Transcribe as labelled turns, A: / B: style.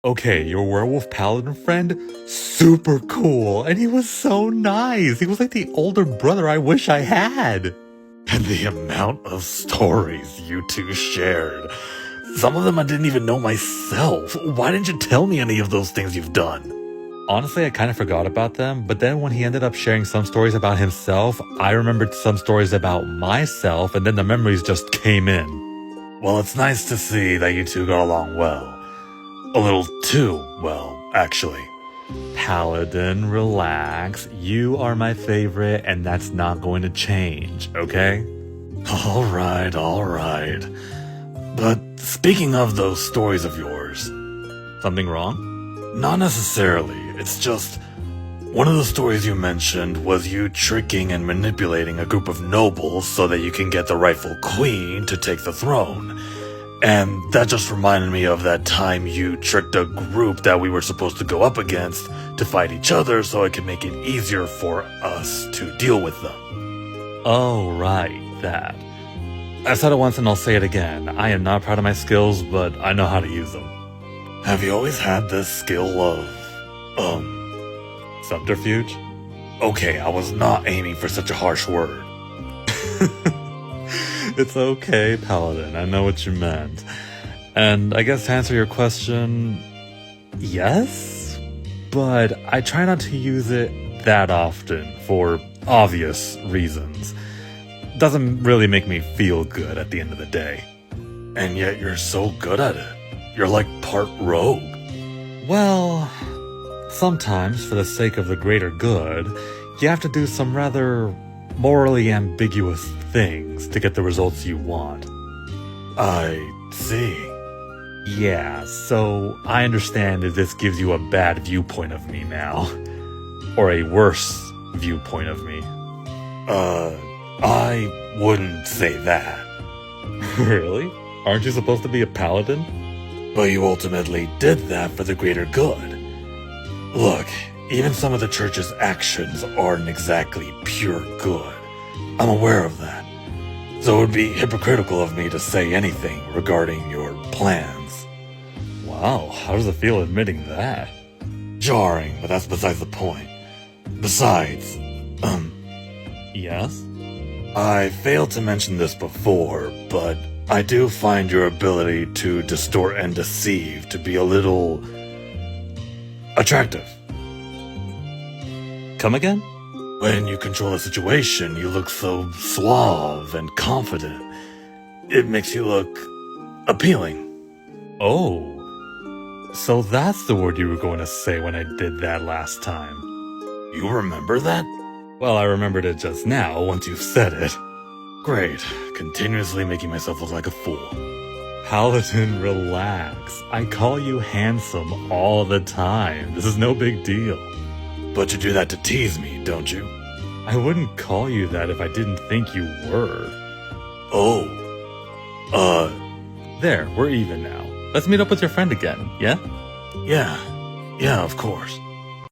A: Okay, your werewolf paladin friend, super cool, and he was so nice. He was like the older brother I wish I had.
B: And the amount of stories you two shared. Some of them I didn't even know myself. Why didn't you tell me any of those things you've done?
A: Honestly, I kind of forgot about them, but then when he ended up sharing some stories about himself, I remembered some stories about myself, and then the memories just came in.
B: Well, it's nice to see that you two got along well. A little too well, actually.
A: Paladin, relax. You are my favorite, and that's not going to change, okay?
B: Alright. But speaking of those stories of yours...
A: Something wrong?
B: Not necessarily. It's just... One of the stories you mentioned was you tricking and manipulating a group of nobles so that you can get the rightful queen to take the throne. And that just reminded me of that time you tricked a group that we were supposed to go up against to fight each other so it could make it easier for us to deal with them.
A: Oh, right, that. I've said it once and I'll say it again. I am not proud of my skills, but I know how to use them.
B: Have you always had this skill of,
A: subterfuge?
B: Okay, I was not aiming for such a harsh word.
A: It's okay, Paladin, I know what you meant. And I guess to answer your question, yes? But I try not to use it that often, for obvious reasons. Doesn't really make me feel good at the end of the day.
B: And yet you're so good at it. You're like part rogue.
A: Well, sometimes for the sake of the greater good, you have to do some rather morally ambiguous things to get the results you want.
B: I see.
A: Yeah, so I understand if this gives you a bad viewpoint of me now. Or a worse viewpoint of me.
B: I wouldn't say that.
A: Really? Aren't you supposed to be a paladin?
B: But you ultimately did that for the greater good. Look, even some of the church's actions aren't exactly pure good. I'm aware of that. So it would be hypocritical of me to say anything regarding your plans.
A: Wow, how does it feel admitting that?
B: Jarring, but that's besides the point. Besides,
A: Yes?
B: I failed to mention this before, but I do find your ability to distort and deceive to be a little... attractive.
A: Come again?
B: When you control a situation, you look so suave and confident. It makes you look appealing.
A: Oh. So that's the word you were going to say when I did that last time.
B: You remember that?
A: Well, I remembered it just now, once you said it.
B: Great. Continuously making myself look like a fool.
A: Paladin, relax. I call you handsome all the time. This is no big deal.
B: But you do that to tease me, don't you?
A: I wouldn't call you that if I didn't think you were.
B: Oh.
A: There, we're even now. Let's meet up with your friend again, yeah?
B: Yeah, of course.